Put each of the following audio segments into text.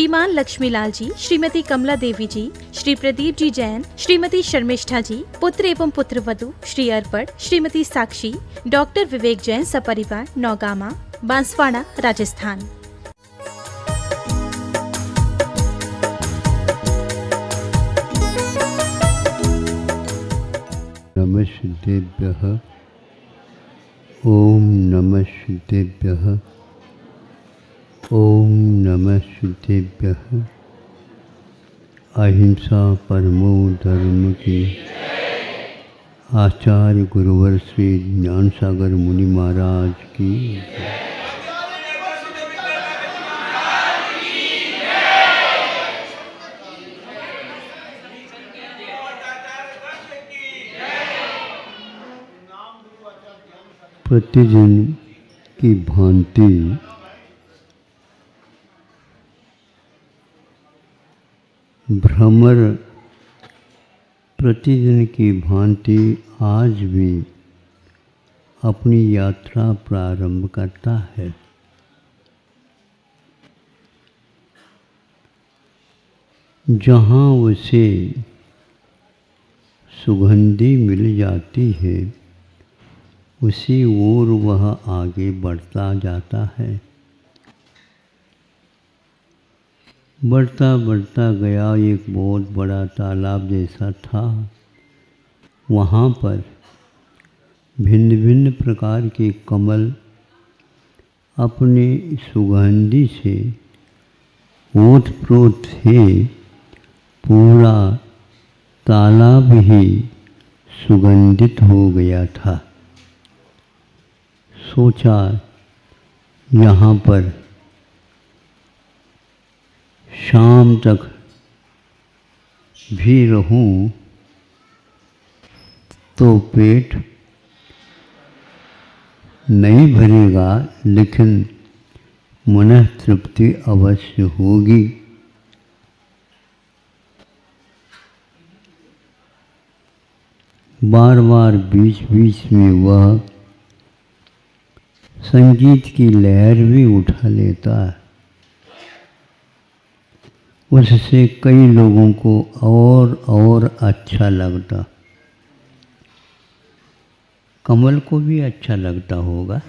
श्रीमान लक्ष्मीलाल जी, श्रीमती कमला देवी जी, श्री प्रदीप जी जैन, श्रीमती शर्मिष्ठा जी, पुत्र एवं पुत्र वधू श्री अर्पण, श्रीमती साक्षी, डॉक्टर विवेक जैन सपरिवार, नौगामा, बांसवाड़ा, राजस्थान। नमः सिद्धेभ्यः। ओम नमः सिद्धेभ्यः। ओम नमः सिद्धेभ्यः। अहिंसा परमो धर्म की। आचार्य गुरुवर श्री ज्ञान सागर मुनि महाराज की। प्रतिदिन की भांति भ्रमर प्रतिदिन की भांति आज भी अपनी यात्रा प्रारंभ करता है। जहाँ उसे सुगंधी मिल जाती है उसी ओर वह आगे बढ़ता जाता है। बढ़ता बढ़ता गया, एक बहुत बड़ा तालाब जैसा था। वहाँ पर भिन्न भिन्न प्रकार के कमल अपने सुगंधी से ओतप्रोत थे। पूरा तालाब ही सुगंधित हो गया था। सोचा यहाँ पर शाम तक भी रहूं तो पेट नहीं भरेगा, लेकिन मन तृप्ति अवश्य होगी। बार बार बीच बीच में वह संगीत की लहर भी उठा लेता है। उससे कई लोगों को और अच्छा लगता। कमल को भी अच्छा लगता होगा।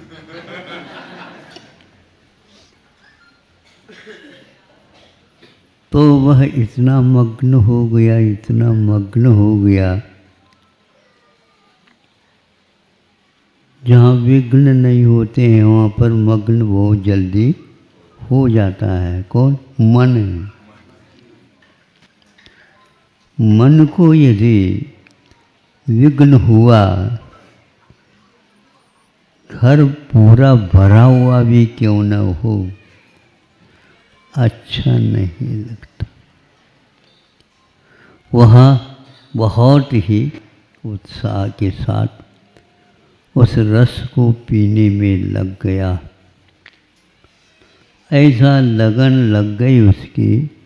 तो वह इतना मग्न हो गया, इतना मग्न हो गया, जहाँ विघ्न नहीं होते हैं वहाँ पर मग्न बहुत जल्दी हो जाता है। कौन? मन है। मन को यदि विघ्न हुआ, घर पूरा भरा हुआ भी क्यों न हो, अच्छा नहीं लगता। वह बहुत ही उत्साह के साथ उस रस को पीने में लग गया। ऐसा लगन लग गई उसकी,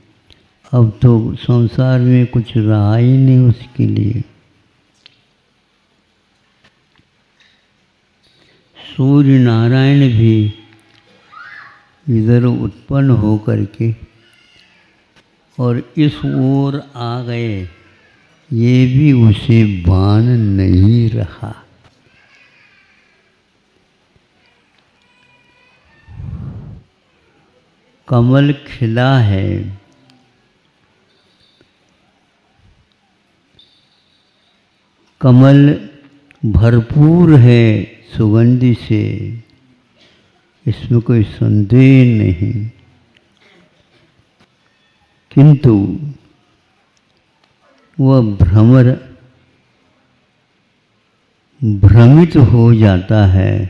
अब तो संसार में कुछ रहा ही नहीं उसके लिए। सूर्य नारायण भी इधर उत्पन्न हो करके और इस ओर आ गए, ये भी उसे भान नहीं रहा। कमल खिला है, कमल भरपूर है सुगंधि से, इसमें कोई संदेह नहीं। किंतु वह भ्रमर भ्रमित हो जाता है,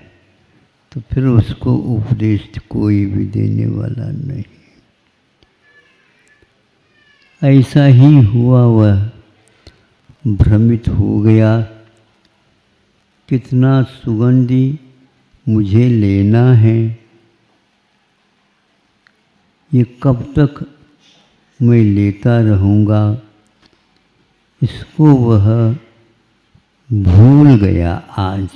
तो फिर उसको उपदेश कोई भी देने वाला नहीं। ऐसा ही हुआ, वह भ्रमित हो गया। कितना सुगंधी मुझे लेना है, ये कब तक मैं लेता रहूँगा, इसको वह भूल गया आज।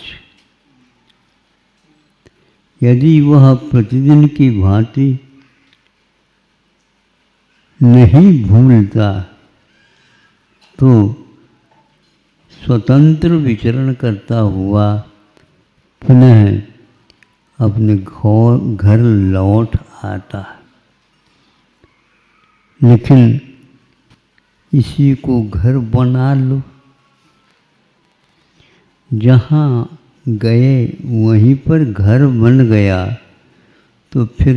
यदि वह प्रतिदिन की भांति नहीं भूलता तो स्वतंत्र विचरण करता हुआ पुनः अपने घर लौट आता है। लेकिन इसी को घर बना लो, जहाँ गए वहीं पर घर बन गया तो फिर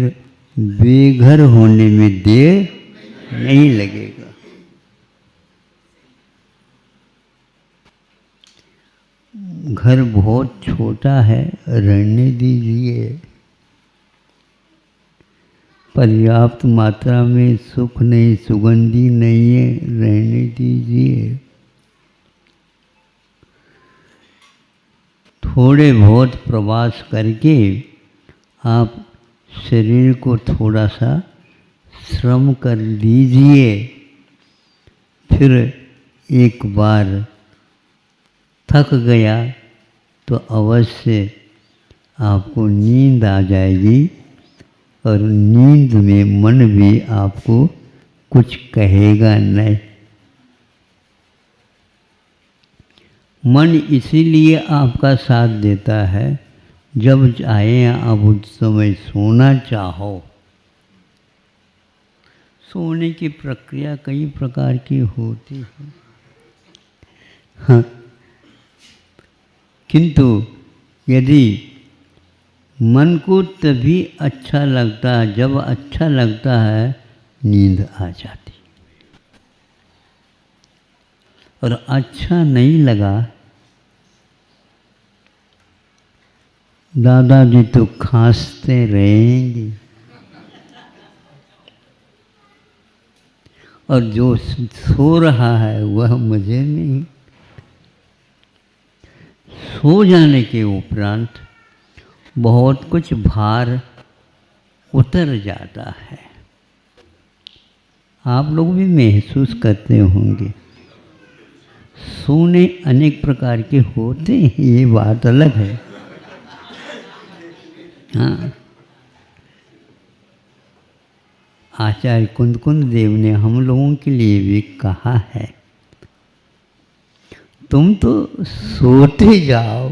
बेघर होने में देर नहीं लगेगा। घर बहुत छोटा है, रहने दीजिए। पर्याप्त मात्रा में सुख नहीं, सुगंधी नहीं है, रहने दीजिए। थोड़े बहुत प्रवास करके आप शरीर को थोड़ा सा श्रम कर लीजिए। फिर एक बार थक गया तो अवश्य आपको नींद आ जाएगी और नींद में मन भी आपको कुछ कहेगा नहीं। मन इसीलिए आपका साथ देता है, जब चाहे आप उस समय सोना चाहो। सोने की प्रक्रिया कई प्रकार की होती है, हाँ, किंतु यदि मन को तभी अच्छा लगता है, जब अच्छा लगता है नींद आ जाती, और अच्छा नहीं लगा दादाजी तो खांसते रहेंगे, और जो सो रहा है वह मजे में। सो जाने के उपरांत बहुत कुछ भार उतर जाता है। आप लोग भी महसूस करते होंगे। सोने अनेक प्रकार के होते हैं, ये बात अलग है, हाँ। आचार्य कुंद देव ने हम लोगों के लिए भी कहा है, तुम तो सोते जाओ,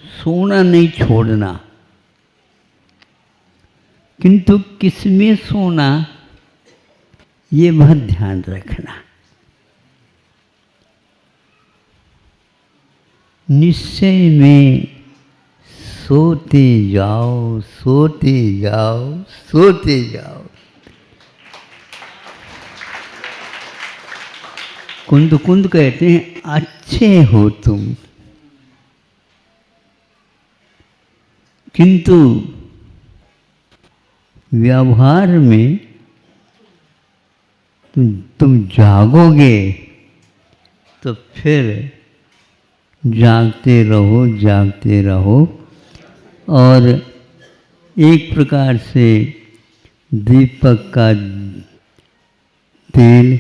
सोना नहीं छोड़ना, किंतु किसमें सोना ये बहुत ध्यान रखना। निश्चय में सोते जाओ, सोते जाओ, सोते जाओ। कुंद कहते हैं अच्छे हो तुम, किंतु व्यवहार में तुम जागोगे तो फिर जागते रहो, जागते रहो, और एक प्रकार से दीपक का तेल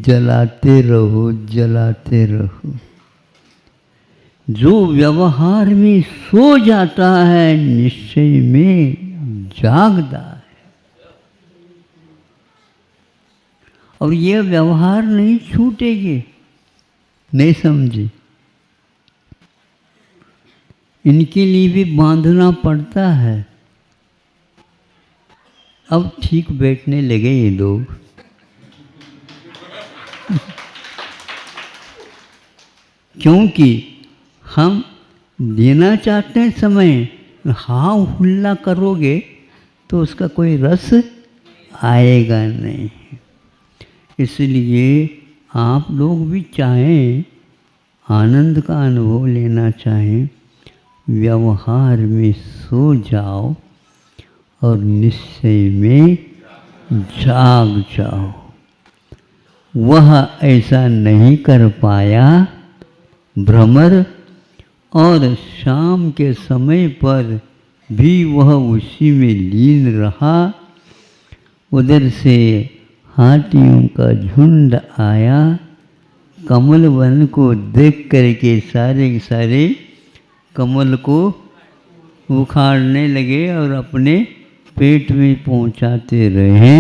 जलाते रहो, जलाते रहो। जो व्यवहार में सो जाता है निश्चय में जागता है, और ये व्यवहार नहीं छूटेगी, नहीं समझे। इनके लिए भी बांधना पड़ता है। अब ठीक बैठने लगे ये लोग। क्योंकि हम देना चाहते हैं समय, हाँ हुल्ला करोगे तो उसका कोई रस आएगा नहीं। इसलिए आप लोग भी चाहें, आनंद का अनुभव लेना चाहें, व्यवहार में सो जाओ और निश्चय में जाग जाओ। वह ऐसा नहीं कर पाया भ्रमर, और शाम के समय पर भी वह उसी में लीन रहा। उधर से हाथियों का झुंड आया, कमल वन को देख करके सारे के सारे कमल को उखाड़ने लगे और अपने पेट में पहुंचाते रहे।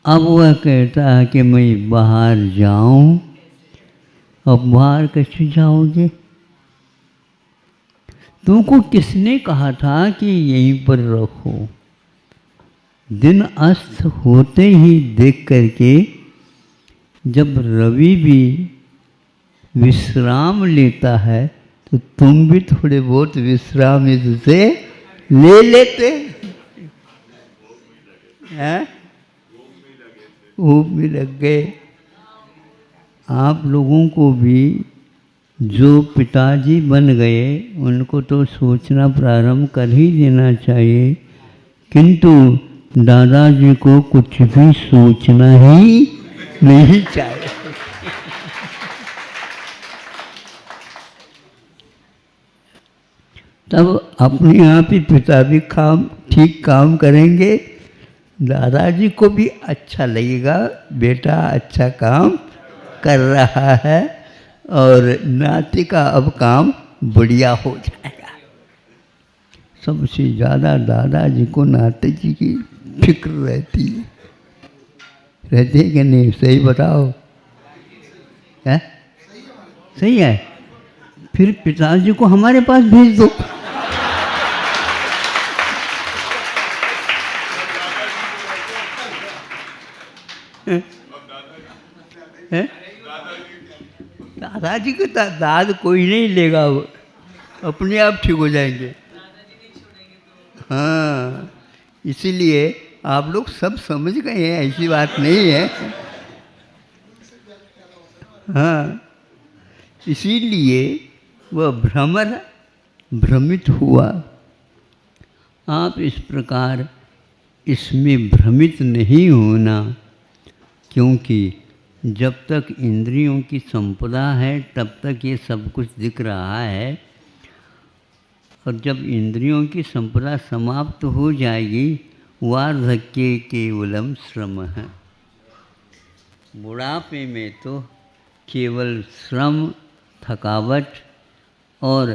अब वह कहता है कि मैं बाहर जाऊं। अब बाहर कैसे जाओगे? तुमको किसने कहा था कि यहीं पर रखो? दिन अस्त होते ही देख करके जब रवि भी विश्राम लेता है तो तुम भी थोड़े बहुत विश्राम इससे ले लेते हैं। ऊब में लग गए। आप लोगों को भी जो पिताजी बन गए उनको तो सोचना प्रारंभ कर ही देना चाहिए, किंतु दादाजी को कुछ भी सोचना ही नहीं चाहिए। तब अपने आप ही पिता भी ठीक काम करेंगे। दादाजी को भी अच्छा लगेगा, बेटा अच्छा काम कर रहा है और नाती का अब काम बढ़िया हो जाएगा। सबसे ज़्यादा दादाजी को नाती जी की फिक्र रहती है। रहती है कि नहीं? सही बताओ। है? सही है। फिर पिताजी को हमारे पास भेज दो। दादाजी को दाद कोई नहीं लेगा, वो अपने आप ठीक हो जाएंगे। हाँ, इसीलिए आप लोग सब समझ गए हैं, ऐसी बात नहीं है। हाँ, इसीलिए वह भ्रमित हुआ। आप इस प्रकार इसमें भ्रमित नहीं होना, क्योंकि जब तक इंद्रियों की संपदा है तब तक ये सब कुछ दिख रहा है, और जब इंद्रियों की संपदा समाप्त हो जाएगी वार्धक्य केवलम श्रम है। बुढ़ापे में तो केवल श्रम, थकावट और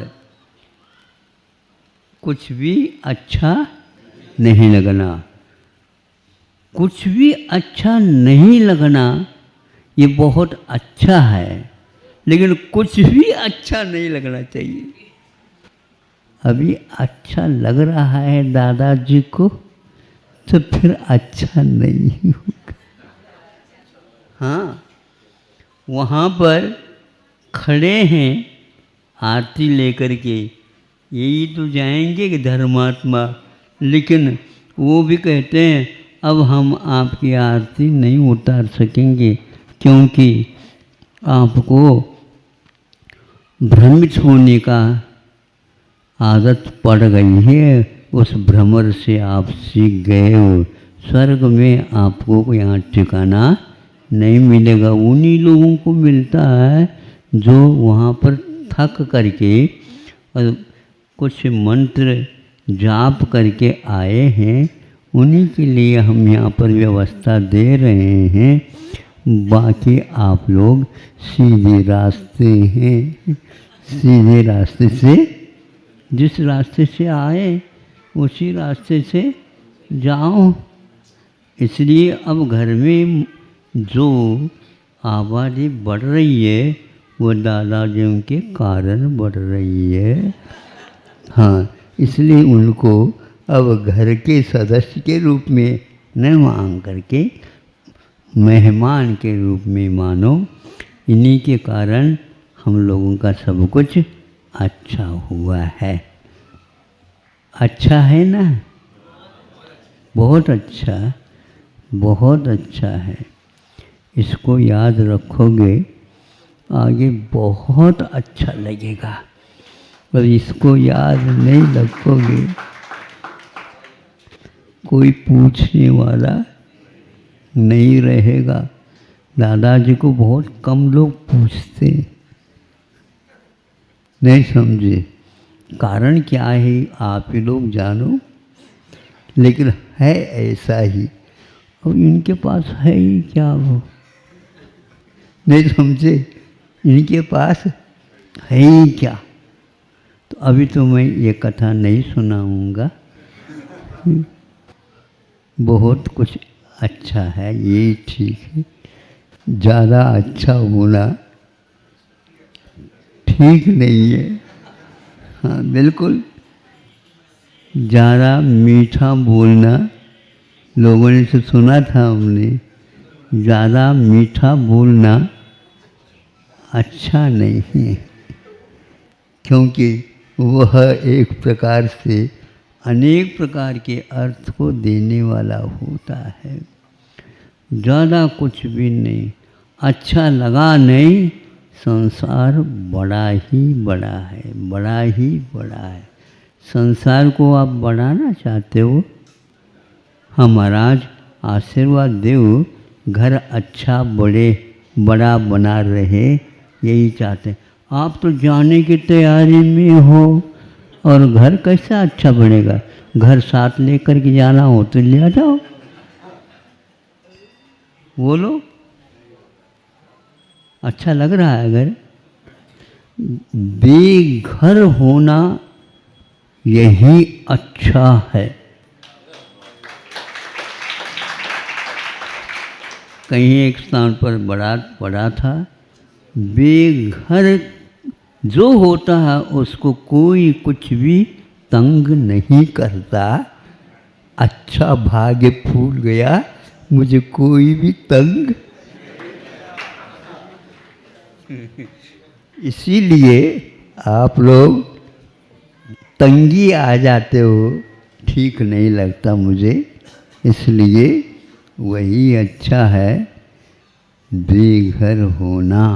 कुछ भी अच्छा नहीं लगना। कुछ भी अच्छा नहीं लगना ये बहुत अच्छा है, लेकिन कुछ भी अच्छा नहीं लगना चाहिए। अभी अच्छा लग रहा है दादाजी को तो फिर अच्छा नहीं होगा। हाँ, वहाँ पर खड़े हैं आरती लेकर के, यही तो जाएंगे कि धर्मात्मा, लेकिन वो भी कहते हैं अब हम आपकी आरती नहीं उतार सकेंगे, क्योंकि आपको भ्रमित होने का आदत पड़ गई है। उस भ्रमर से आप सीख गए हो। स्वर्ग में आपको यहाँ ठिकाना नहीं मिलेगा। उन्हीं लोगों को मिलता है जो वहाँ पर थक करके और कुछ मंत्र जाप करके आए हैं। उन्हीं के लिए हम यहाँ पर व्यवस्था दे रहे हैं। बाकी आप लोग सीधे रास्ते हैं, सीधे रास्ते से, जिस रास्ते से आए उसी रास्ते से जाओ। इसलिए अब घर में जो आबादी बढ़ रही है वो दादाजियों के कारण बढ़ रही है। हाँ, इसलिए उनको अब घर के सदस्य के रूप में न मान करके मेहमान के रूप में मानो। इन्हीं के कारण हम लोगों का सब कुछ अच्छा हुआ है। अच्छा है ना? बहुत अच्छा, बहुत अच्छा है। इसको याद रखोगे आगे बहुत अच्छा लगेगा, और इसको याद नहीं रखोगे कोई पूछने वाला नहीं रहेगा। दादाजी को बहुत कम लोग पूछते, नहीं समझे। कारण क्या है आप ही लोग जानो, लेकिन है ऐसा ही। और इनके पास है ही क्या, वो नहीं समझे, इनके पास है ही क्या। तो अभी तो मैं ये कथा नहीं सुनाऊंगा, बहुत कुछ अच्छा है, यही ठीक है। ज़्यादा अच्छा होना ठीक नहीं है। हाँ बिल्कुल, ज़्यादा मीठा बोलना, लोगों ने से सुना था हमने, ज़्यादा मीठा बोलना अच्छा नहीं है, क्योंकि वह एक प्रकार से अनेक प्रकार के अर्थ को देने वाला होता है। ज़्यादा कुछ भी नहीं, अच्छा लगा नहीं, संसार बड़ा ही बड़ा है, बड़ा ही बड़ा है। संसार को आप बढ़ाना चाहते हो? हाँ महाराज, आशीर्वाद देव, घर अच्छा बड़ा बना रहे, यही चाहते हैं। आप तो जाने की तैयारी में हो, और घर कैसा अच्छा बनेगा? घर साथ लेकर के जाना हो तो ले आ जाओ। बोलो, अच्छा लग रहा है घर? बेघर होना यही अच्छा है। कहीं एक स्थान पर बारात पड़ा था, बेघर जो होता है उसको कोई कुछ भी तंग नहीं करता। अच्छा भाग्य फूल गया, मुझे कोई भी तंग इसीलिए आप लोग तंगी आ जाते हो, ठीक नहीं लगता मुझे। इसलिए वही अच्छा है, बेघर होना।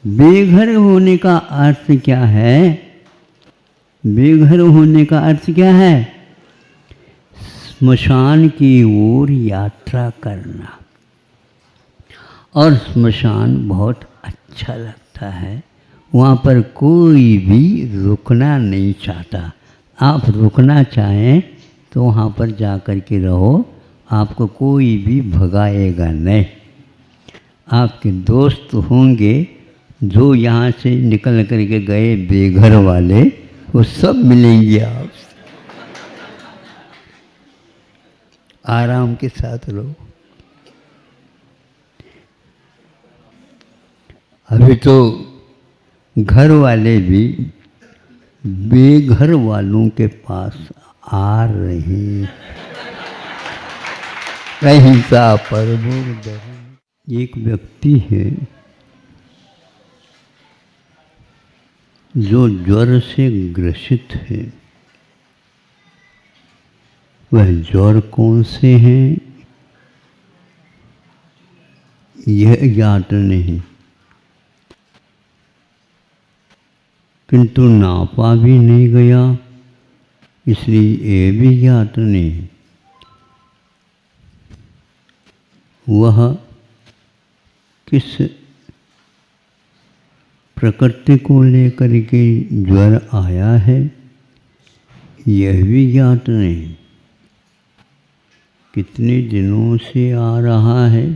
बेघर होने का अर्थ क्या है? बेघर होने का अर्थ क्या है? स्मशान की ओर यात्रा करना। और स्मशान बहुत अच्छा लगता है, वहाँ पर कोई भी रुकना नहीं चाहता। आप रुकना चाहें तो वहाँ पर जा कर के रहो, आपको कोई भी भगाएगा नहीं। आपके दोस्त होंगे जो यहाँ से निकल कर के गए बेघर वाले, वो सब मिलेंगे आपसे। आराम के साथ रहो। अभी तो घर वाले भी बेघर वालों के पास आ रहे हैं। अहिंसा परमो धर्म। एक व्यक्ति है जो ज्वर से ग्रसित है। वह ज्वर कौन से हैं यह ज्ञात नहीं, किंतु नापा भी नहीं गया, इसलिए ये भी ज्ञात नहीं वह किस प्रकृति को लेकर के ज्वर आया है, यह भी ज्ञात नहीं। कितने दिनों से आ रहा है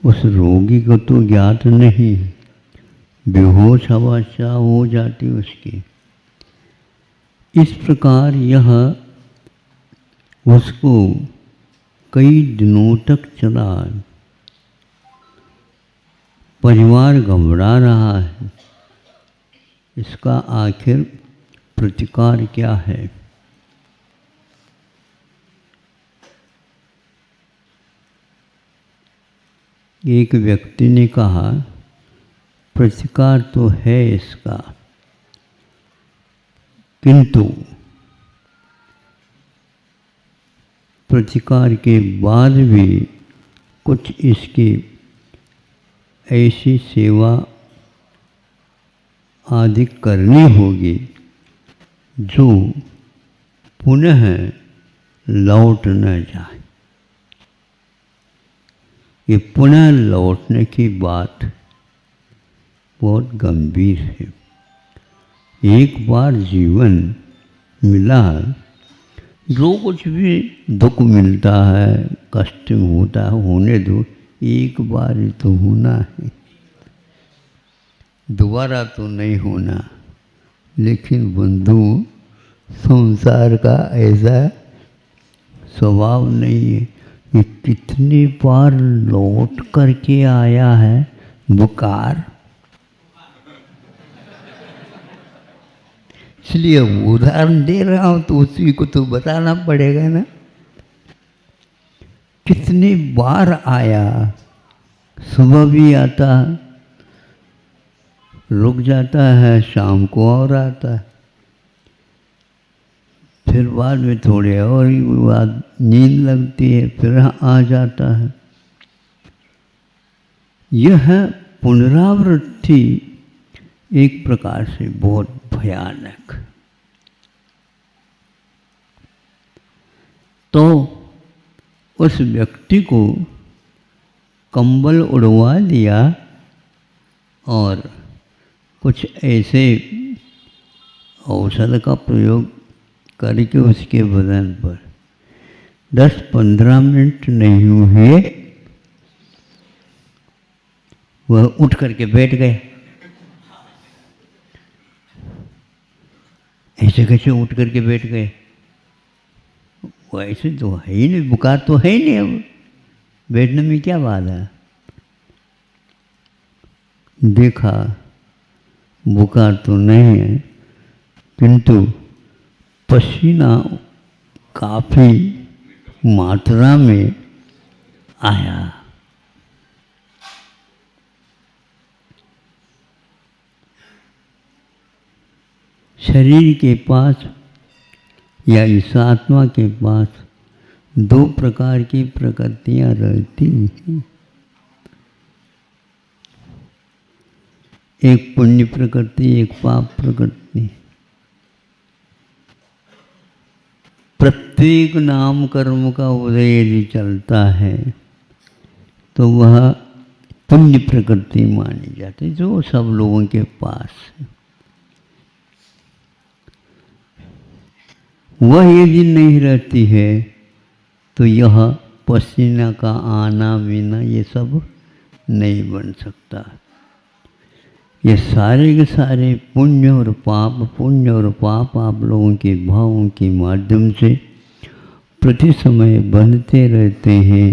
उस रोगी को तो ज्ञात नहीं। बेहोश अवस्था हो जाती उसकी। इस प्रकार यह उसको कई दिनों तक चला। परिवार घबरा रहा है, इसका आखिर प्रतिकार क्या है? एक व्यक्ति ने कहा, प्रतिकार तो है इसका, किंतु प्रतिकार के बाद भी कुछ इसकी ऐसी सेवा आदि करनी होगी जो पुनः लौट न जाए। ये पुनः लौटने की बात बहुत गंभीर है। एक बार जीवन मिला, जो कुछ भी दुख मिलता है, कष्ट होता है, होने दो, एक बार ही तो होना है, दोबारा तो नहीं होना। लेकिन बंधु, संसार का ऐसा स्वभाव नहीं है। ये कितनी बार लौट करके आया है बुखार, इसलिए उदाहरण दे रहा हूं तो उसी को तो बताना पड़ेगा ना। कितनी बार आया, सुबह भी आता, रुक जाता है, शाम को और आता है, फिर बाद में थोड़े और बाद नींद लगती है, फिर आ जाता है। यह पुनरावृत्ति एक प्रकार से बहुत भयानक। तो उस व्यक्ति को कंबल उड़वा दिया और कुछ ऐसे औषध का प्रयोग करके उसके बदन पर 10-15 मिनट नहीं हुए वह उठ करके बैठ गए। ऐसे कैसे उठ करके बैठ गए? वो ऐसे तो है ही नहीं, बुखार तो है ही नहीं, अब बैठने में क्या बात है। देखा बुखार तो नहीं है, किंतु पसीना काफ़ी मात्रा में आया। शरीर के पास या इस आत्मा के पास दो प्रकार की प्रकृतियां रहती हैं। एक पुण्य प्रकृति, एक पाप प्रकृति। प्रत्येक नाम कर्म का उदय यदि चलता है तो वह पुण्य प्रकृति मानी जाती है, जो सब लोगों के पास है। वह यदि नहीं रहती है तो यह पसीना का आना मीना ये सब नहीं बन सकता। ये सारे के सारे पुण्य और पाप आप लोगों के भावों के माध्यम से प्रति समय बनते रहते हैं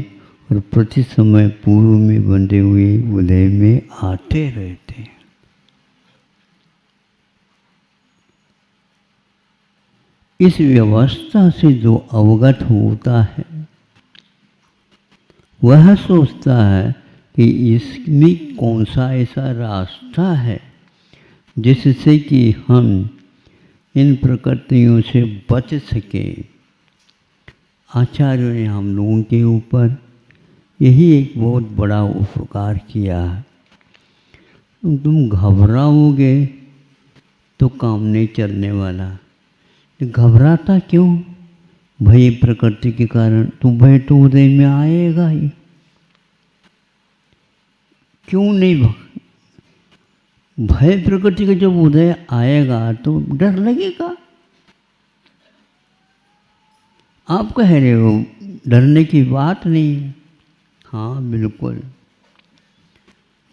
और प्रति समय पूर्व में बंधे हुए उदय में आते रहते हैं। इस व्यवस्था से जो अवगत होता है वह सोचता है कि इसमें कौन सा ऐसा रास्ता है जिससे कि हम इन प्रकृतियों से बच सके। आचार्यों ने हम लोगों के ऊपर यही एक बहुत बड़ा उपकार किया है। तुम घबराओगे तो काम नहीं चलने वाला। घबराता क्यों? भय प्रकृति के कारण। तो भय तो उदय में आएगा ही, क्यों नहीं? भय प्रकृति का जब उदय आएगा तो डर लगेगा। आप कह रहे हो डरने की बात नहीं है। हाँ बिल्कुल,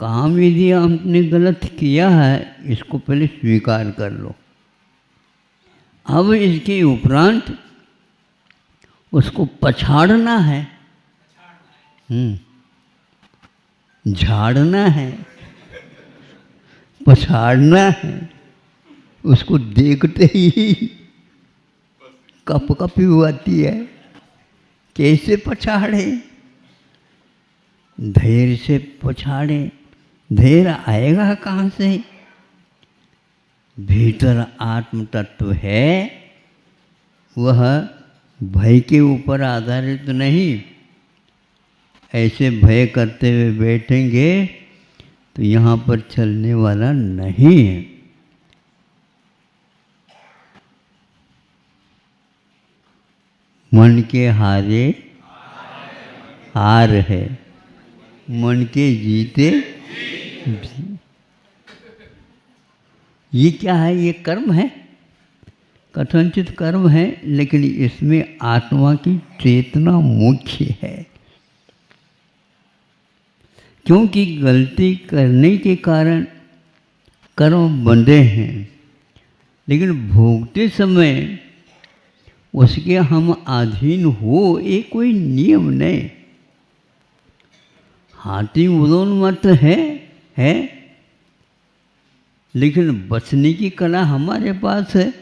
काम यदि आपने गलत किया है इसको पहले स्वीकार कर लो। अब इसके उपरांत उसको पछाड़ना है, झाड़ना है, पछाड़ना है। उसको देखते ही कपकपी आती है। कैसे पछाड़े? धैर्य से पछाड़े। धैर्य आएगा कहाँ से? भीतर आत्म तत्व है, वह भय के ऊपर आधारित नहीं। ऐसे भय करते हुए बैठेंगे तो यहाँ पर चलने वाला नहीं है। मन के हारे हार है, मन के जीते ये क्या है? ये कर्म है, कथनचित कर्म है, लेकिन इसमें आत्मा की चेतना मुख्य है। क्योंकि गलती करने के कारण कर्म बंधे हैं, लेकिन भोगते समय उसके हम अधीन हो, ये कोई नियम नहीं। हाथी उन्मत्त है, लेकिन बचने की कला हमारे पास है।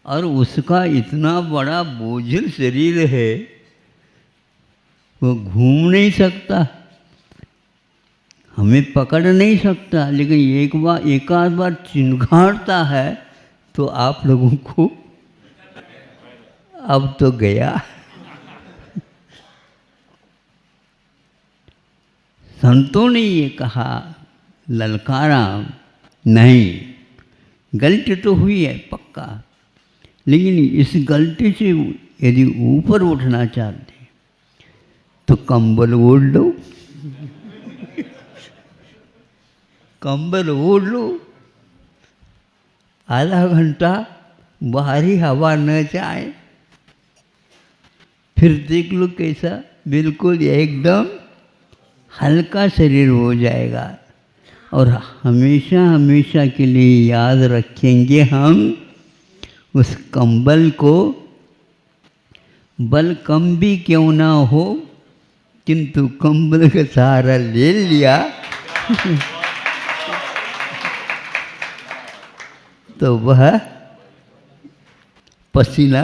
और उसका इतना बड़ा बोझिल शरीर है, वो घूम नहीं सकता, हमें पकड़ नहीं सकता, लेकिन एक आध बार चिंगारता है तो आप लोगों को अब तो गया। संतों ने ये कहा, ललकारा, नहीं, गलती तो हुई है पक्का, लेकिन इस गलती से यदि ऊपर उठना चाहते तो कंबल ओढ़ लो, कंबल ओढ़ लो, आधा घंटा बाहरी हवा न जाए, फिर देख लो कैसा बिल्कुल एकदम हल्का शरीर हो जाएगा। और हमेशा हमेशा के लिए याद रखेंगे हम उस कंबल को, बल कम भी क्यों ना हो, किंतु कंबल का सहारा ले लिया तो वह पसीना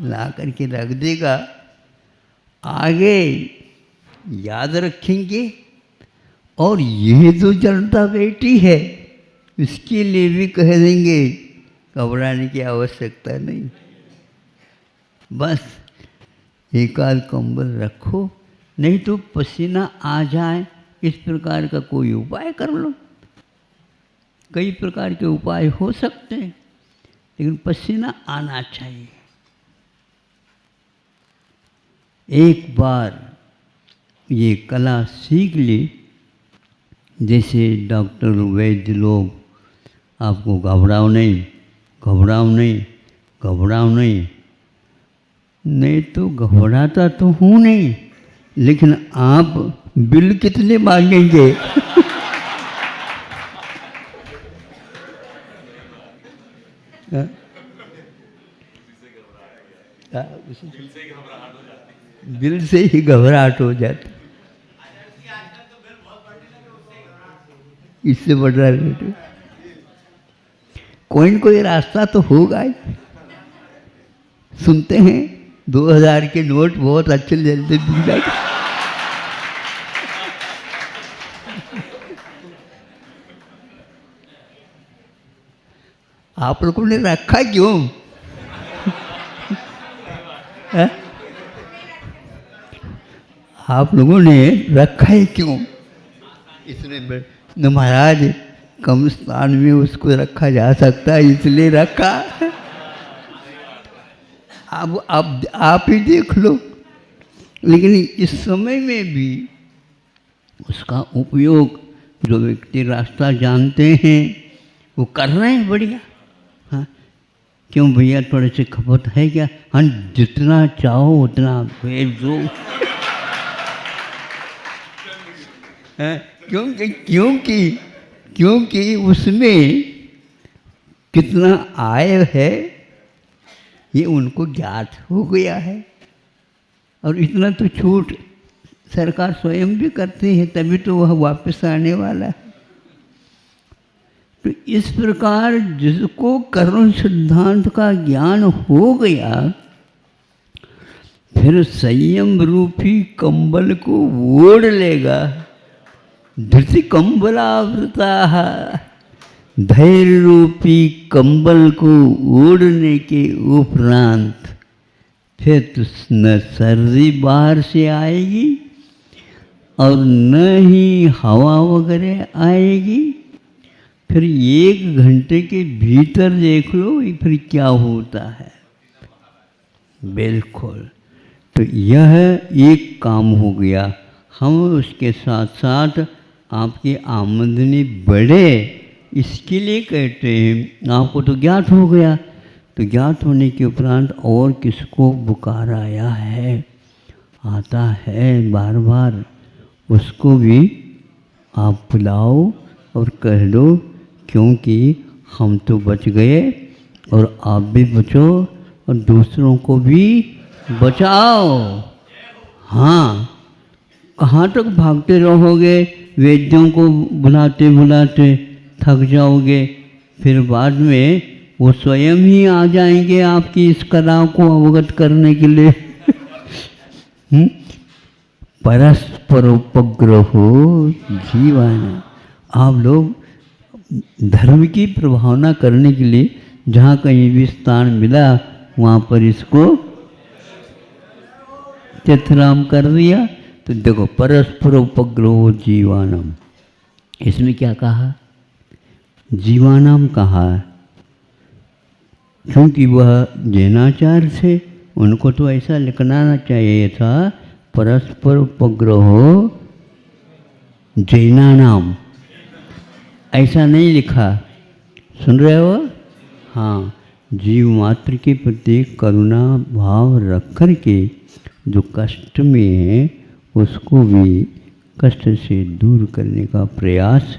ला करके रख देगा। आगे याद रखेंगे। और ये जो जनता बेटी है, इसके लिए भी कह देंगे घबराने की आवश्यकता नहीं, बस एक आध कंबल रखो, नहीं तो पसीना आ जाए, इस प्रकार का कोई उपाय कर लो। कई प्रकार के उपाय हो सकते हैं, लेकिन पसीना आना चाहिए। एक बार ये कला सीख ली, जैसे डॉक्टर वैद्य लोग आपको घबराओ नहीं, घबराओ नहीं, घबराओ नहीं, नहीं तो घबराता तो हूँ नहीं, लेकिन आप बिल कितने मांगेंगे? बिल से ही घबराहट हो जाती। इससे बढ़ रहा है बेटे, कोई न कोई रास्ता तो होगा ही। सुनते हैं 2000 के नोट बहुत अच्छे जल्दी बिक जाते। आप लोगों ने रखा क्यों? है? आप लोगों ने रखा है क्यों? इसलिए न महाराज, कम स्थान में उसको रखा जा सकता है, इसलिए रखा। अब आप ही देख लो। लेकिन इस समय में भी उसका उपयोग जो व्यक्ति रास्ता जानते हैं वो कर रहे हैं, बढ़िया। हाँ, क्यों भैया थोड़े से खपत है क्या? हाँ, जितना चाहो उतना भेज दो। क्योंकि उसमें कितना आय है ये उनको ज्ञात हो गया है। और इतना तो छूट सरकार स्वयं भी करती है, तभी तो वह वापस आने वाला है। तो इस प्रकार जिसको कर्म सिद्धांत का ज्ञान हो गया, फिर संयम रूपी कंबल को ओढ़ लेगा। धृति कंबलावृता, धैर्य रूपी कंबल को ओढ़ने के उपरांत फिर तो न सर्दी बाहर से आएगी और न ही हवा वगैरह आएगी। फिर 1 घंटे के भीतर देख लो फिर क्या होता है। बिल्कुल, तो यह एक काम हो गया। हम उसके साथ साथ आपकी आमदनी बढ़े इसके लिए कहते हैं। आपको तो ज्ञात हो गया, तो ज्ञात होने के उपरांत और किसको बुखार आया है, आता है बार बार, उसको भी आप बुलाओ और कह दो, क्योंकि हम तो बच गए और आप भी बचो और दूसरों को भी बचाओ। हाँ, कहाँ तक भागते रहोगे, वैद्यों को बुलाते बुलाते थक जाओगे, फिर बाद में वो स्वयं ही आ जाएंगे आपकी इस कला को अवगत करने के लिए। परस्पर उपग्रहो जीवन। आप लोग धर्म की प्रभावना करने के लिए जहाँ कहीं भी स्थान मिला वहाँ पर इसको चित्राम कर दिया। तो देखो, परस्पर उपग्रहो जीवानम, इसमें क्या कहा? जीवानाम कहा, क्योंकि वह जैनाचार्य थे, उनको तो ऐसा लिखना चाहिए था, परस्पर उपग्रहो जैनानाम, ऐसा नहीं लिखा। सुन रहे हो? हाँ, जीव मात्र के प्रति करुणा भाव रख कर के जो कष्ट में है उसको भी कष्ट से दूर करने का प्रयास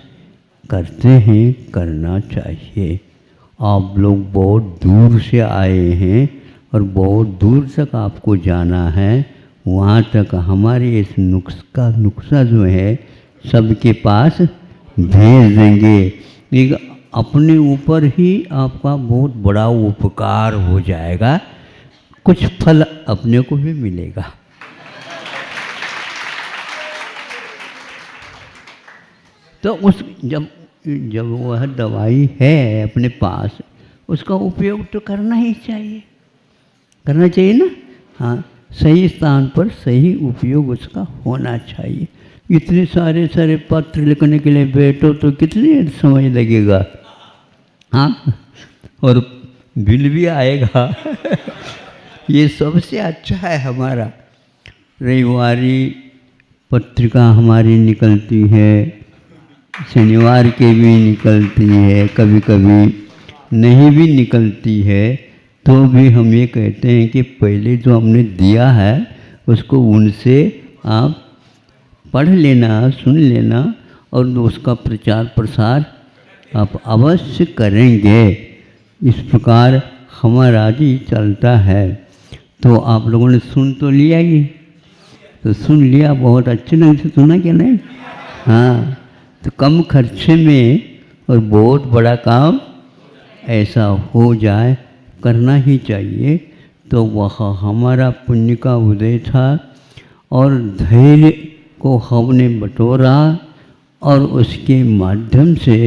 करते हैं, करना चाहिए। आप लोग बहुत दूर से आए हैं और बहुत दूर तक आपको जाना है, वहाँ तक हमारे इस नुस्खा जो है सबके पास भेज देंगे। एक अपने ऊपर ही आपका बहुत बड़ा उपकार हो जाएगा, कुछ फल अपने को भी मिलेगा। तो उस जब वह दवाई है अपने पास, उसका उपयोग तो करना ही चाहिए, करना चाहिए ना। हाँ, सही स्थान पर सही उपयोग उसका होना चाहिए। इतने सारे सारे पत्र लिखने के लिए बैठो तो कितनी समय लगेगा। हाँ, और बिल भी आएगा। ये सबसे अच्छा है हमारा। रविवारी पत्रिका हमारी निकलती है, शनिवार के भी निकलती है, कभी कभी नहीं भी निकलती है, तो भी हम ये कहते हैं कि पहले जो हमने दिया है उसको उनसे आप पढ़ लेना, सुन लेना, और उसका प्रचार प्रसार आप अवश्य करेंगे। इस प्रकार हमारा जी चलता है। तो आप लोगों ने सुन तो लिया ही, तो सुन लिया, बहुत अच्छे ढंग से सुना क्या नहीं? हाँ, तो कम खर्चे में और बहुत बड़ा काम ऐसा हो जाए, करना ही चाहिए। तो वह हमारा पुण्य का उदय था और धैर्य को हमने बटोरा और उसके माध्यम से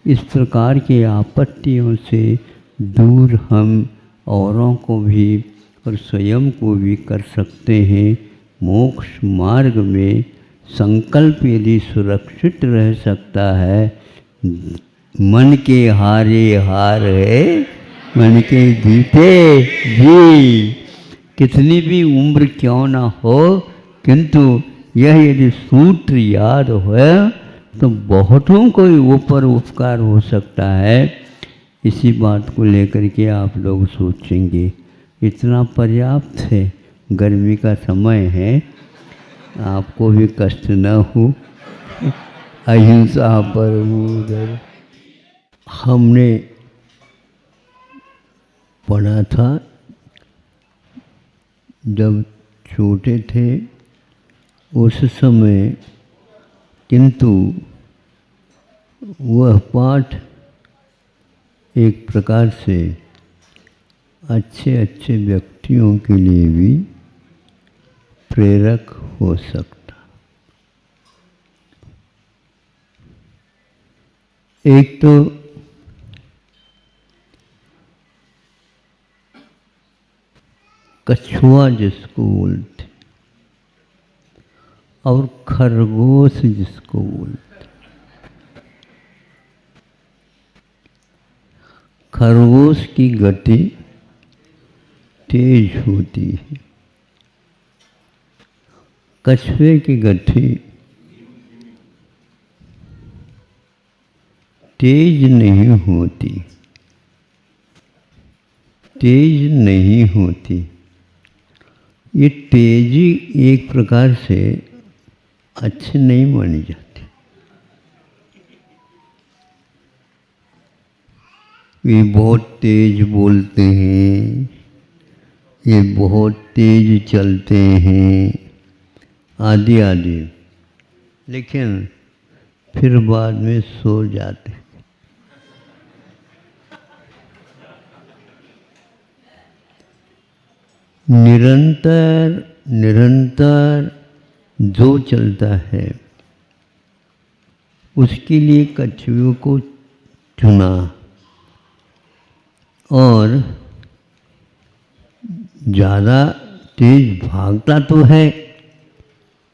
इस प्रकार की आपत्तियों से दूर हम औरों को भी और स्वयं को भी कर सकते हैं। मोक्ष मार्ग में संकल्प यदि सुरक्षित रह सकता है, मन के हारे हार है, मन के जीते जी। कितनी भी उम्र क्यों ना हो, किंतु यह यदि सूत्र याद हो तो बहुतों को ऊपर उपकार हो सकता है। इसी बात को लेकर के आप लोग सोचेंगे, इतना पर्याप्त है। गर्मी का समय है, आपको भी कष्ट न हो। अहिंसा परमो धर्म हमने पढ़ा था जब छोटे थे उस समय, किंतु वह पाठ एक प्रकार से अच्छे अच्छे व्यक्तियों के लिए भी प्रेरक हो सकता। एक तो कछुआ जिसको बोलते और खरगोश जिसको बोलते। खरगोश की गति तेज होती है, कछुए की गति तेज नहीं होती, तेज नहीं होती। ये तेजी एक प्रकार से अच्छी नहीं मानी जाती। ये बहुत तेज बोलते हैं, ये बहुत तेज चलते हैं आदि आदि, लेकिन फिर बाद में सो जाते हैं। निरंतर निरंतर जो चलता है उसके लिए कछुओं को चुना, और ज़्यादा तेज भागता तो है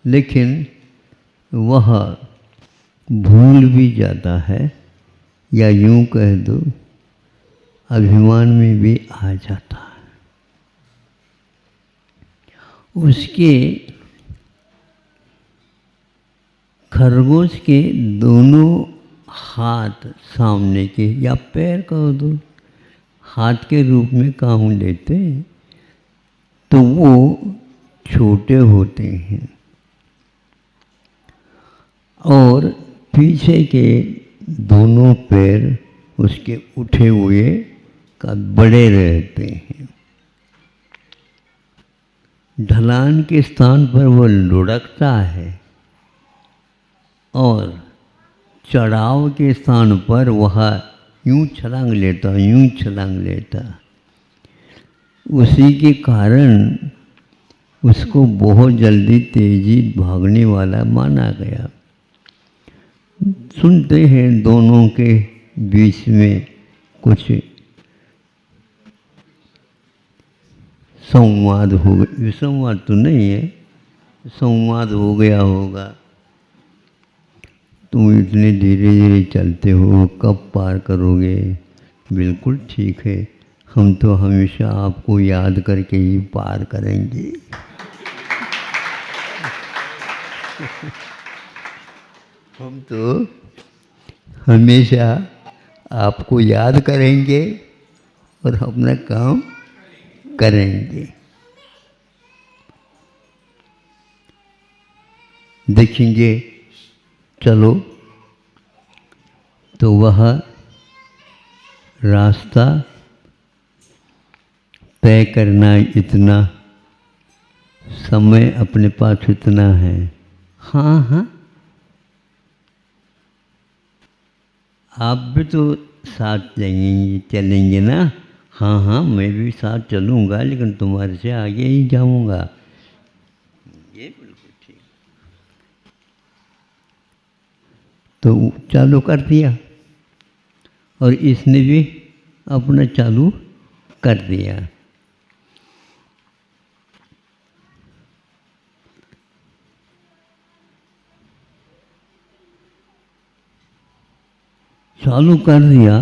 लेकिन वह भूल भी जाता है, या यूं कह दो अभिमान में भी आ जाता है। उसके खरगोश के दोनों हाथ सामने के, या पैर कह दो, हाथ के रूप में काम लेते हैं तो वो छोटे होते हैं, और पीछे के दोनों पैर उसके उठे हुए का बड़े रहते हैं। ढलान के स्थान पर वो लुढ़कता है और चढ़ाव के स्थान पर वह यूं छलांग लेता, यूं छलांग लेता। उसी के कारण उसको बहुत जल्दी तेजी भागने वाला माना गया। सुनते हैं दोनों के बीच में कुछ संवाद हो गया, संवाद तो नहीं है, संवाद हो गया होगा। तुम इतने धीरे धीरे चलते हो, कब पार करोगे? बिल्कुल ठीक है, हम तो हमेशा आपको याद करके ही पार करेंगे। हम तो हमेशा आपको याद करेंगे और अपना काम करेंगे। देखेंगे चलो तो वह रास्ता तय करना, इतना समय अपने पास इतना है। हाँ हाँ, आप भी तो साथ चलेंगे ना? हाँ हाँ, मैं भी साथ चलूँगा, लेकिन तुम्हारे से आगे ही जाऊँगा। ये बिल्कुल ठीक। तो चालू कर दिया और इसने भी अपना चालू कर दिया। चालू कर दिया,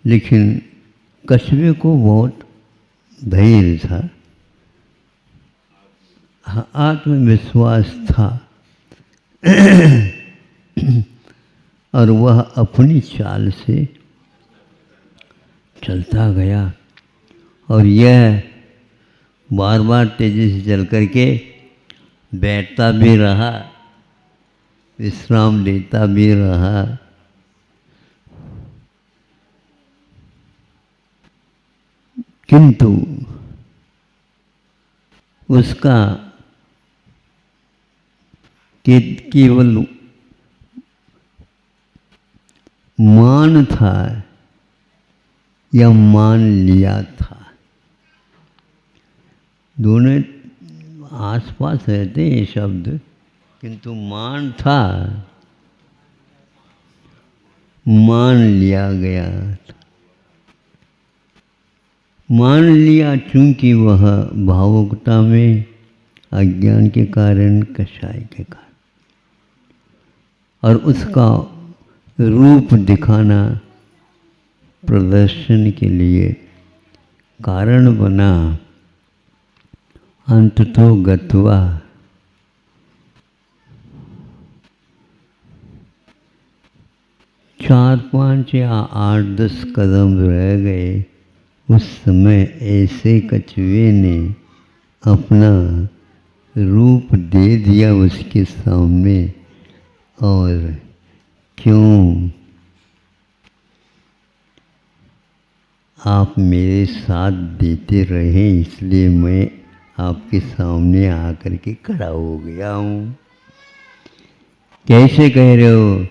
लेकिन कछुए को बहुत धैर्य था, आत्मविश्वास था और वह अपनी चाल से चलता गया, और यह बार बार तेजी से चल करके बैठता भी रहा, विश्राम लेता भी रहा। किंतु उसका केवल मान था या मान लिया था, दोनों आसपास रहते हैं शब्द, किंतु मान था, मान लिया गया था। मान लिया चूंकि वह भावुकता में, अज्ञान के कारण, कषाय के कारण, और उसका रूप दिखाना प्रदर्शन के लिए कारण बना। अंततो गत्वा चार पांच या 8-10 कदम रह गए, उस समय ऐसे कछुए ने अपना रूप दे दिया उसके सामने। और क्यों आप मेरे साथ देते रहे, इसलिए मैं आपके सामने आकर के खड़ा हो गया हूँ। कैसे कह रहे हो?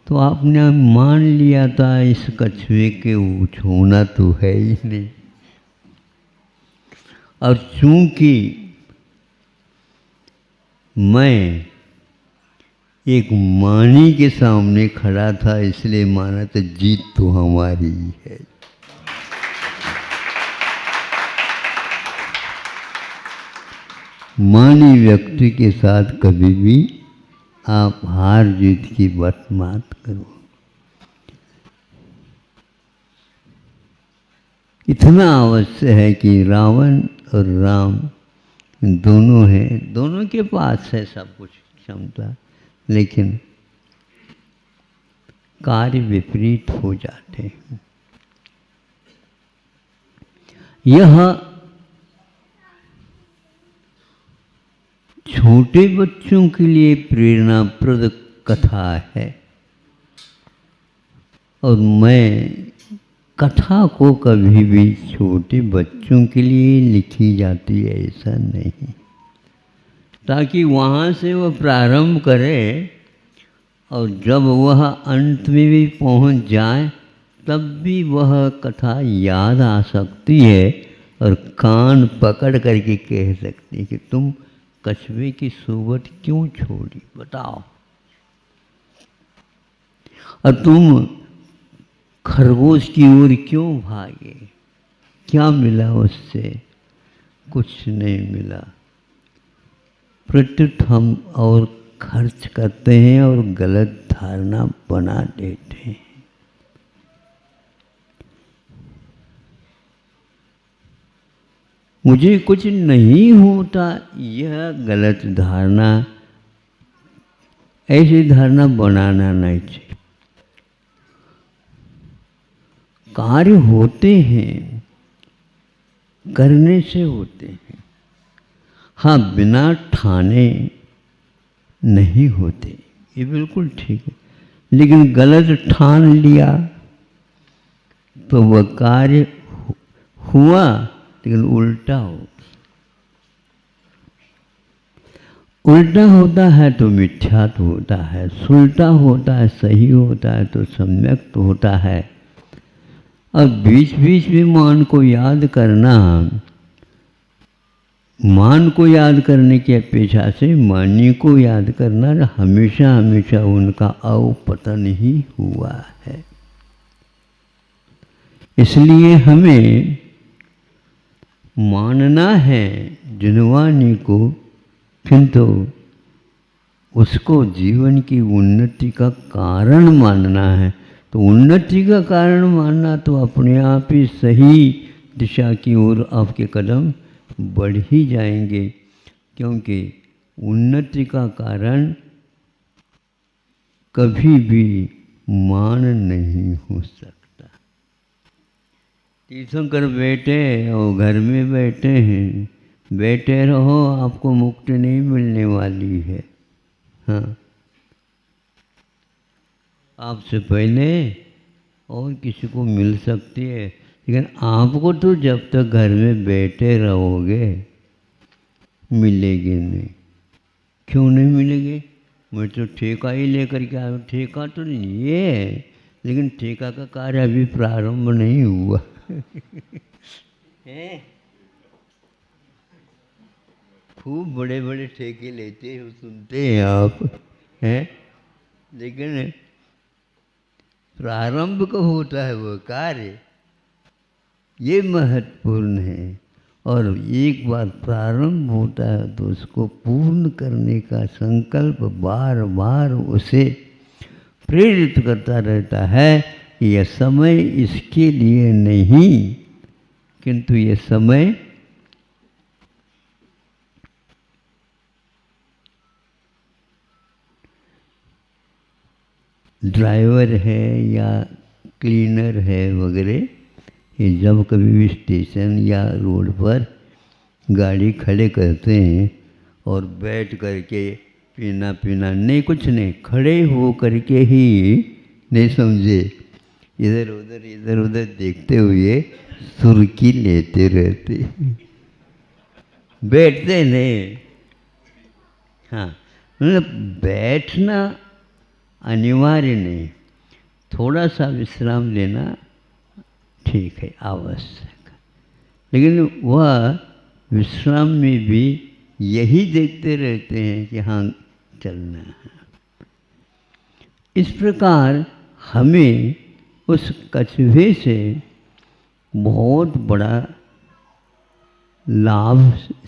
तो आपने मान लिया था इस कछुए के छूना तो है ही नहीं, और चूंकि मैं एक मानी के सामने खड़ा था इसलिए माना तो जीत तो हमारी ही है। मानी व्यक्ति के साथ कभी भी आप हार जीत की बात मत करो। इतना अवश्य है कि रावण और राम दोनों हैं, दोनों के पास है सब कुछ क्षमता, लेकिन कार्य विपरीत हो जाते हैं। यह छोटे बच्चों के लिए प्रेरणाप्रद कथा है, और मैं कथा को कभी भी छोटे बच्चों के लिए लिखी जाती है ऐसा नहीं, ताकि वहाँ से वह प्रारंभ करे और जब वह अंत में भी पहुँच जाए तब भी वह कथा याद आ सकती है और कान पकड़ करके कह सकती है कि तुम कछुए की सोबत क्यों छोड़ी, बताओ, और तुम खरगोश की ओर क्यों भागे, क्या मिला उससे? कुछ नहीं मिला। प्रत्युत हम और खर्च करते हैं और गलत धारणा बना देते हैं। मुझे कुछ नहीं होता, यह गलत धारणा, ऐसी धारणा बनाना नहीं चाहिए। कार्य होते हैं, करने से होते हैं। हाँ, बिना ठाने नहीं होते, ये बिल्कुल ठीक है, लेकिन गलत ठान लिया तो वह कार्य हुआ लेकिन उल्टा हो। उल्टा होता है तो मिथ्या तो होता है, सुलटा होता है सही होता है तो सम्यक तो होता है। और बीच बीच में मान को याद करना, मान को याद करने की अपेक्षा से मानी को याद करना हमेशा हमेशा उनका अवपतन ही हुआ है। इसलिए हमें मानना है जिनवानी को, किंतु उसको जीवन की उन्नति का कारण मानना है। तो उन्नति का कारण मानना तो अपने आप ही सही दिशा की ओर आपके कदम बढ़ ही जाएंगे, क्योंकि उन्नति का कारण कभी भी मान नहीं हो सकता। तीर्थंकर बेटे और घर में बैठे हैं, बैठे रहो, आपको मुक्ति नहीं मिलने वाली है। हाँ, आपसे पहले और किसी को मिल सकती है, लेकिन आपको तो जब तक घर में बैठे रहोगे मिलेगी नहीं। क्यों नहीं मिलेगी? मैं तो ठेका ही लेकर के आया। ठेका तो नहीं है, लेकिन ठेका का कार्य अभी प्रारंभ नहीं हुआ है। खूब बड़े बड़े ठेके लेते हो, सुनते हैं आप, हैं, लेकिन प्रारंभ कब होता है वो कार्य, ये महत्वपूर्ण है। और एक बार प्रारंभ होता है तो उसको पूर्ण करने का संकल्प बार बार उसे प्रेरित करता रहता है कि यह समय इसके लिए नहीं, किंतु यह समय ड्राइवर है या क्लीनर है वगैरह, ये जब कभी भी स्टेशन या रोड पर गाड़ी खड़े करते हैं और बैठ करके पीना नहीं, कुछ नहीं, खड़े हो करके ही, नहीं समझे, इधर उधर देखते हुए सुर्खी लेते रहते, बैठते नहीं। हाँ, मतलब बैठना अनिवार्य नहीं, थोड़ा सा विश्राम लेना ठीक है, आवश्यक। लेकिन वह विश्राम में भी यही देखते रहते हैं कि हाँ चलना है। इस प्रकार हमें उस कछुए से बहुत बड़ा लाभ,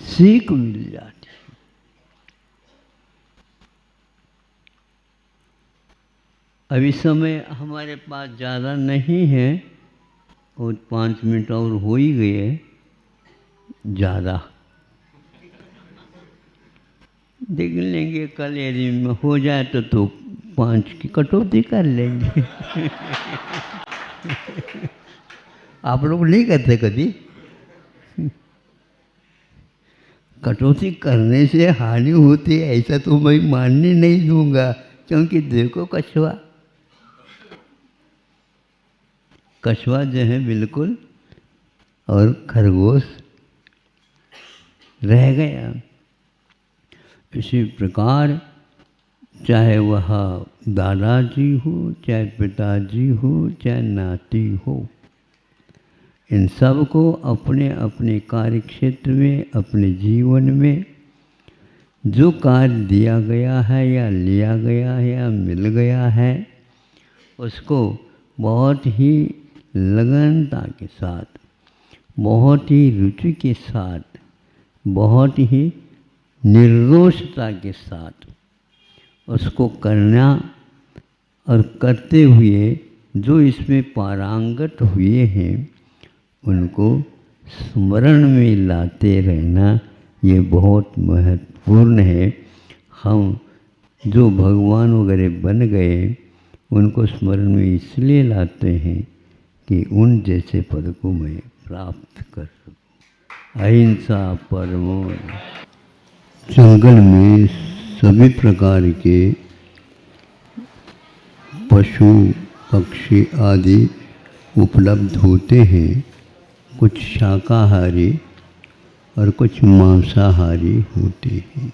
सीख मिल जाती है। अभी समय हमारे पास ज़्यादा नहीं है और 5 मिनट और हो ही गए ज़्यादा, देख लेंगे कल यदि हो जाए तो 5 की कटौती कर लेंगे। आप लोग नहीं करते कभी? कटौती करने से हानि होती है ऐसा तो मैं मानने नहीं दूंगा, क्योंकि देखो कछुआ जो है बिल्कुल, और खरगोश रह गया। इसी प्रकार चाहे वह दादाजी हो, चाहे पिताजी हो, चाहे नाती हो, इन सब को अपने अपने कार्य क्षेत्र में, अपने जीवन में जो कार्य दिया गया है या लिया गया है या मिल गया है, उसको बहुत ही लगनता के साथ, बहुत ही रुचि के साथ, बहुत ही निर्दोषता के साथ उसको करना, और करते हुए जो इसमें पारंगत हुए हैं उनको स्मरण में लाते रहना, ये बहुत महत्वपूर्ण है। हम जो भगवान वगैरह बन गए उनको स्मरण में इसलिए लाते हैं कि उन जैसे पद को मैं प्राप्त कर सकूं। अहिंसा परमो। जंगल में सभी प्रकार के पशु पक्षी आदि उपलब्ध होते हैं, कुछ शाकाहारी और कुछ मांसाहारी होते हैं।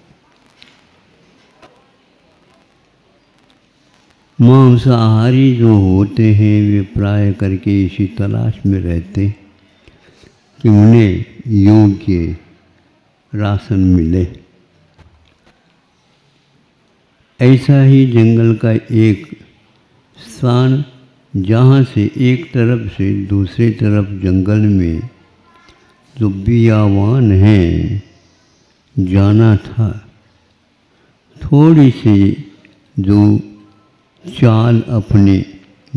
मांसाहारी जो होते हैं वे प्राय करके इसी तलाश में रहते कि उन्हें योग्य राशन मिले। ऐसा ही जंगल का एक स्थान, जहाँ से एक तरफ से दूसरी तरफ जंगल में जो बियावान है जाना था, थोड़ी सी जो चाल अपनी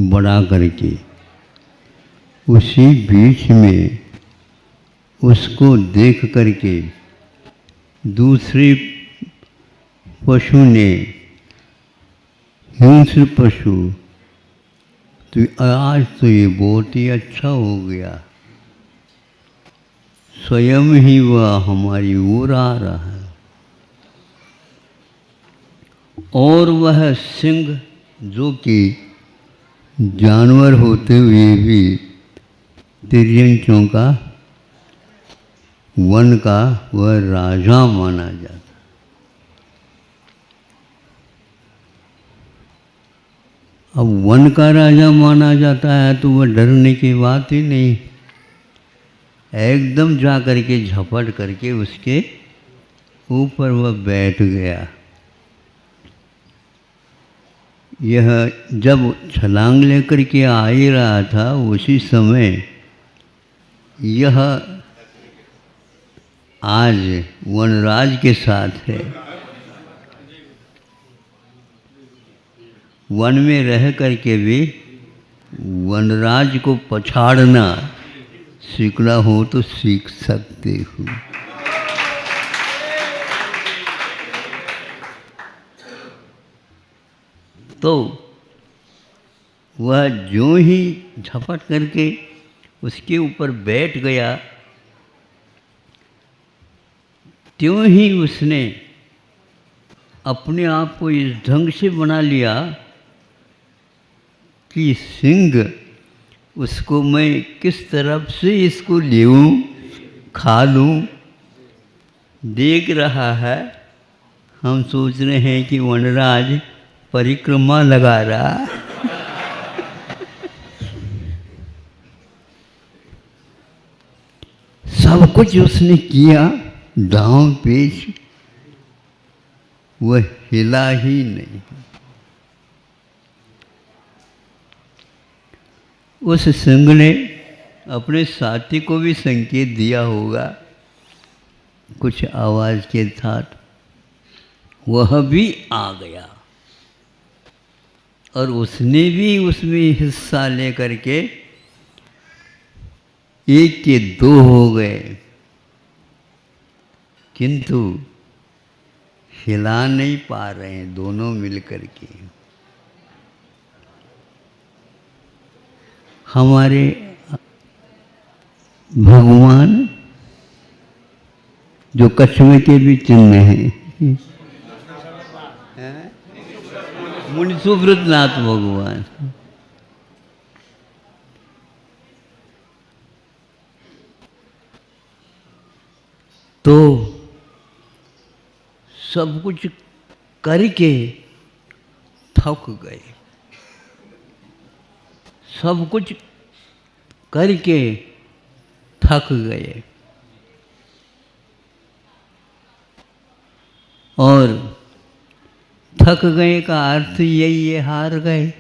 बढ़ा करके उसी बीच में उसको देख करके दूसरे पशु ने, हिंस्र पशु, तो आज तो ये बहुत ही अच्छा हो गया, स्वयं ही वह हमारी ओर आ रहा है। और वह सिंह जो कि जानवर होते हुए भी तिर्यंचों का, वन का वह राजा माना जाता। अब वन का राजा माना जाता है तो वह डरने की बात ही नहीं, एकदम जा करके झपट करके उसके ऊपर वह बैठ गया। यह जब छलांग लेकर के आ ही रहा था, उसी समय यह आज वनराज के साथ है। वन में रह करके भी वनराज को पछाड़ना सीखना हो तो सीख सकते हो। तो वह जो ही झपट करके उसके ऊपर बैठ गया, त्यों ही उसने अपने आप को इस ढंग से बना लिया कि सिंह उसको मैं किस तरफ से इसको लेऊं, खा लूं, देख रहा है। हम सोच रहे हैं कि वनराज परिक्रमा लगा रहा है। सब कुछ उसने किया, दांव पेच, वह हिला ही नहीं। उस सिंह ने अपने साथी को भी संकेत दिया होगा कुछ आवाज के साथ, वह भी आ गया और उसने भी उसमें हिस्सा लेकर के एक के दो हो गए, किंतु हिला नहीं पा रहे हैं दोनों मिलकर के। हमारे भगवान जो कछुए के भी चिन्ह हैं, मुनि सुब्रतनाथ भगवान, तो सब कुछ करके थक गए, सब कुछ करके थक गए और थक गए का अर्थ यही है हार गए।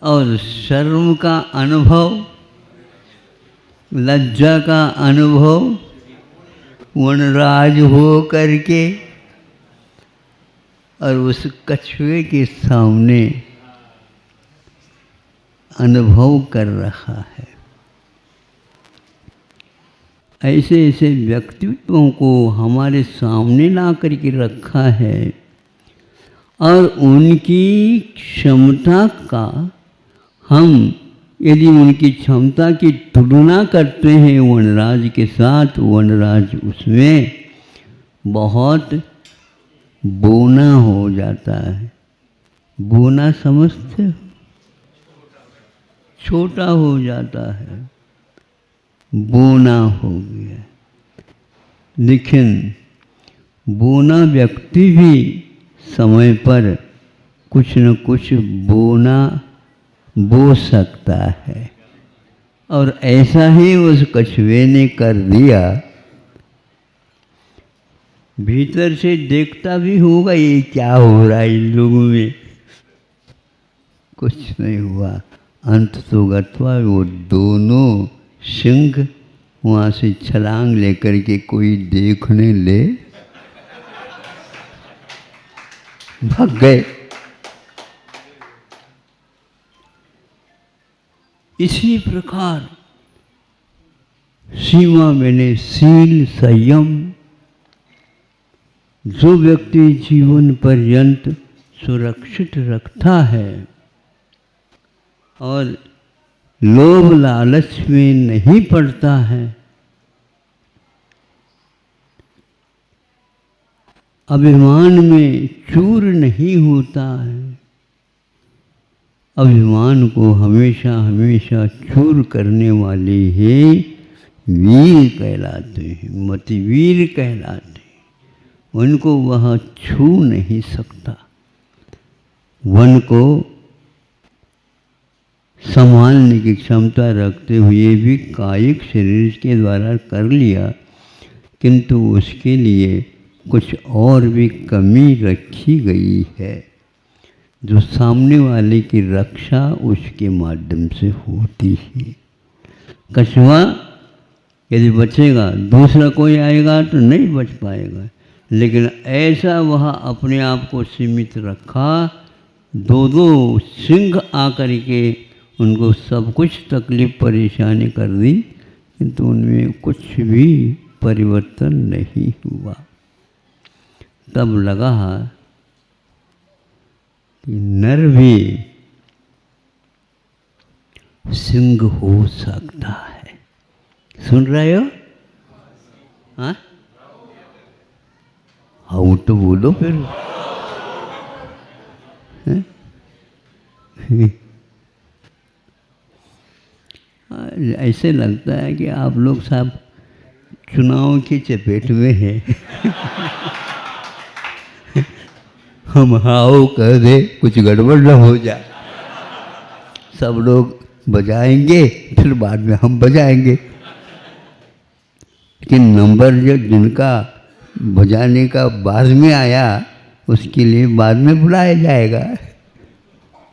और शर्म का अनुभव, लज्जा का अनुभव वनराज हो करके और उस कछुए के सामने अनुभव कर रहा है। ऐसे ऐसे व्यक्तित्वों को हमारे सामने ला करके रखा है और उनकी क्षमता का हम यदि उनकी क्षमता की तुलना करते हैं वनराज के साथ, वनराज उसमें बहुत बोना हो जाता है। बोना समझते हो? छोटा हो जाता है, बोना हो गया। लेकिन बोना व्यक्ति भी समय पर कुछ न कुछ बोना बो सकता है और ऐसा ही उस कछुए ने कर दिया। भीतर से देखता भी होगा ये क्या हो रहा है इन लोगों में, कुछ नहीं हुआ। अंत तो गत्वा वो दोनों सिंह वहाँ से छलांग लेकर के कोई देखने ले भाग गए। इसी प्रकार सीमा मैंने शील संयम जो व्यक्ति जीवन पर्यंत सुरक्षित रखता है और लोभ लालच में नहीं पड़ता है, अभिमान में चूर नहीं होता है। अभिमान को हमेशा हमेशा चूर करने वाले ही वीर कहलाते हैं, मतिवीर कहलाते हैं। उनको वह छू नहीं सकता। वन को संभालने की क्षमता रखते हुए भी कायिक शरीर के द्वारा कर लिया, किंतु उसके लिए कुछ और भी कमी रखी गई है जो सामने वाले की रक्षा उसके माध्यम से होती है। कछुआ यदि बचेगा, दूसरा कोई आएगा तो नहीं बच पाएगा, लेकिन ऐसा वह अपने आप को सीमित रखा। दो दो सिंह आकर के उनको सब कुछ तकलीफ परेशानी कर दी, किंतु उनमें कुछ भी परिवर्तन नहीं हुआ। तब लगा कि नर भी सिंह हो सकता है। सुन रहे हो? हाँ, हाँ तो बोलो फिर। ऐसे लगता है कि आप लोग सब चुनाव की चपेट में हैं। हम हाओ कह दे कुछ गड़बड़ न हो जाए, सब लोग बजाएंगे फिर बाद में हम बजाएंगे, लेकिन नंबर जो जिनका बजाने का बाद में आया उसके लिए बाद में बुलाया जाएगा।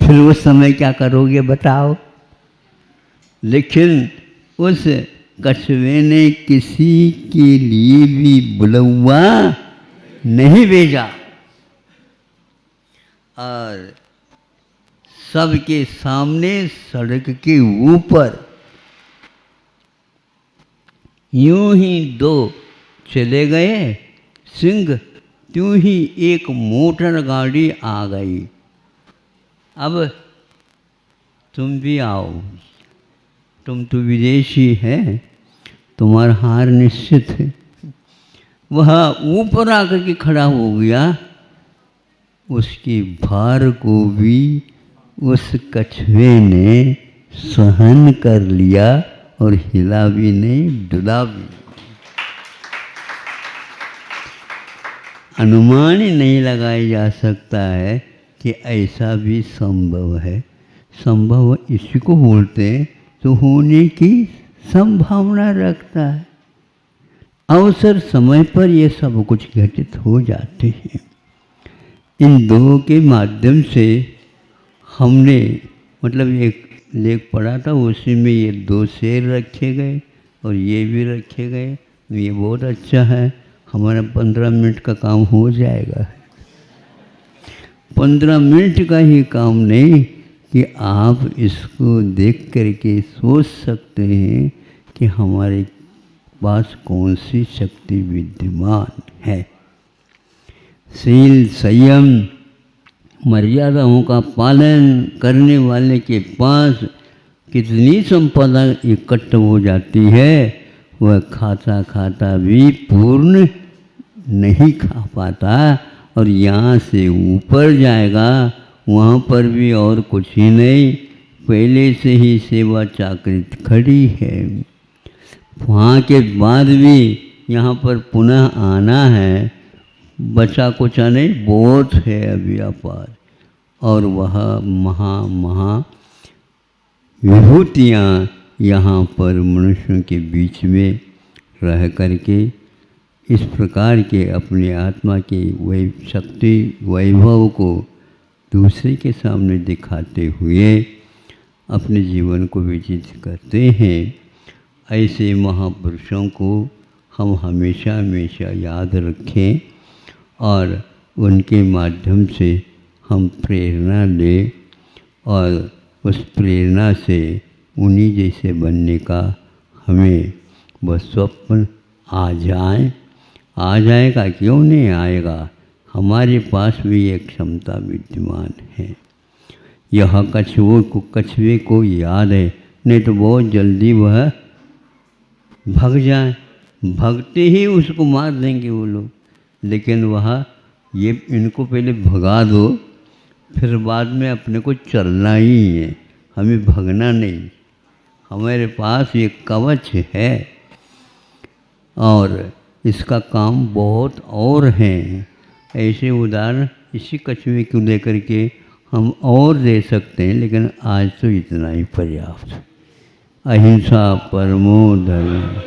फिर उस समय क्या करोगे बताओ। लेकिन उस कछुए ने किसी के लिए भी बुलवा नहीं भेजा और सबके सामने सड़क के ऊपर यूं ही दो चले गए सिंह, त्यों ही एक मोटर गाड़ी आ गई। अब तुम भी आओ, तुम तो विदेशी हैं, तुम्हारा हार निश्चित है। वह ऊपर आकर के खड़ा हो गया, उसकी भार को भी उस कछुए ने सहन कर लिया और हिला भी नहीं डुला भी। अनुमान ही नहीं लगाया जा सकता है कि ऐसा भी संभव है। संभव इसी को बोलते हैं तो होने की संभावना रखता है। अवसर समय पर ये सब कुछ घटित हो जाते हैं। इन दो के माध्यम से हमने मतलब एक लेख पढ़ा था, उसी में ये दो शेर रखे गए और ये भी रखे गए। ये बहुत अच्छा है, हमारा 15 मिनट का काम हो जाएगा। 15 मिनट का ही काम नहीं कि आप इसको देख करके सोच सकते हैं कि हमारे पास कौन सी शक्ति विद्यमान है। शील, संयम, मर्यादाओं का पालन करने वाले के पास कितनी संपदा इकट्ठ हो जाती है, वह खाता खाता भी पूर्ण नहीं खा पाता और यहाँ से ऊपर जाएगा वहाँ पर भी और कुछ ही नहीं, पहले से ही सेवा चाकरी खड़ी है। वहाँ के बाद भी यहाँ पर पुनः आना है, बचा कुचा नहीं, बहुत है अभी अपार। और वह महा विभूतियाँ यहाँ पर मनुष्यों के बीच में रह करके इस प्रकार के अपने आत्मा के शक्ति वैभव को दूसरे के सामने दिखाते हुए अपने जीवन को व्यतीत करते हैं। ऐसे महापुरुषों को हम हमेशा हमेशा याद रखें और उनके माध्यम से हम प्रेरणा लें और उस प्रेरणा से उन्हीं जैसे बनने का हमें वह स्वप्न आ जाएगा। क्यों नहीं आएगा, हमारे पास भी एक क्षमता विद्यमान है। यह कछुए को याद है, नहीं तो बहुत जल्दी वह भग जाए, भगते ही उसको मार देंगे वो लोग। लेकिन वह ये इनको पहले भगा दो, फिर बाद में अपने को चलना ही है, हमें भगना नहीं। हमारे पास ये कवच है और इसका काम बहुत और हैं। ऐसे उदाहरण इसी कछुए को लेकर के हम और दे सकते हैं, लेकिन आज तो इतना ही पर्याप्त। अहिंसा परमो धर्म।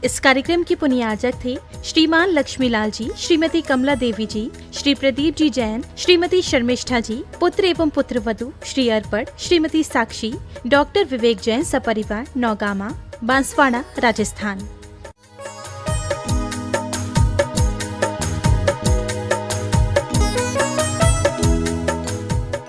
इस कार्यक्रम की पुण्याजक थे श्रीमान लक्ष्मीलाल जी, श्रीमती कमला देवी जी, श्री प्रदीप जी जैन, श्रीमती शर्मिष्ठा जी, पुत्र एवं पुत्रवधू श्री अर्पण, श्रीमती साक्षी, डॉक्टर विवेक जैन सपरिवार, नौगामा, बांसवाड़ा, राजस्थान।